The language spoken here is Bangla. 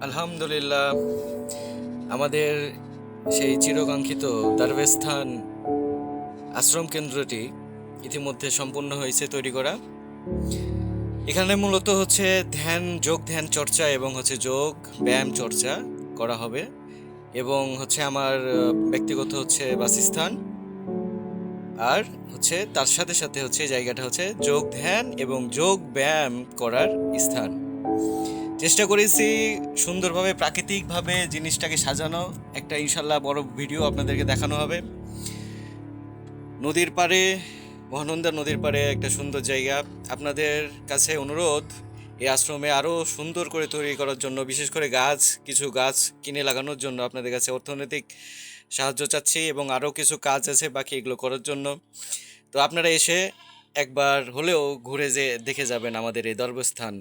আলহামদুলিল্লাহ, আমাদের সেই চিরকাঙ্ক্ষিত দারবেস্থান আশ্রম কেন্দ্রটি ইতিমধ্যে সম্পূর্ণ হয়েছে তৈরি করা। এখানে মূলত হচ্ছে যোগ ধ্যান চর্চা এবং হচ্ছে যোগ ব্যায়াম চর্চা করা হবে, এবং হচ্ছে আমার ব্যক্তিগত হচ্ছে বাসস্থান। আর হচ্ছে তার সাথে সাথে হচ্ছে এই জায়গাটা হচ্ছে যোগ ধ্যান এবং যোগ ব্যায়াম করার স্থান। চেষ্টা করেছি সুন্দরভাবে প্রাকৃতিকভাবে জিনিসটাকে সাজানো। একটা ইনশাল্লাহ বড় ভিডিও আপনাদেরকে দেখানো হবে। নদীর পাড়ে, মহানন্দা নদীর পাড়ে একটা সুন্দর জায়গা। আপনাদের কাছে অনুরোধ, এই আশ্রমে আরও সুন্দর করে তৈরি করার জন্য, বিশেষ করে কিছু গাছ কিনে লাগানোর জন্য আপনাদের কাছে অর্থনৈতিক সাহায্য চাচ্ছি, এবং আরও কিছু কাজ আছে বাকি, এগুলো করার জন্য। তো আপনারা এসে একবার হলেও ঘুরে দেখে যাবেন আমাদের এই ধর্মস্থান।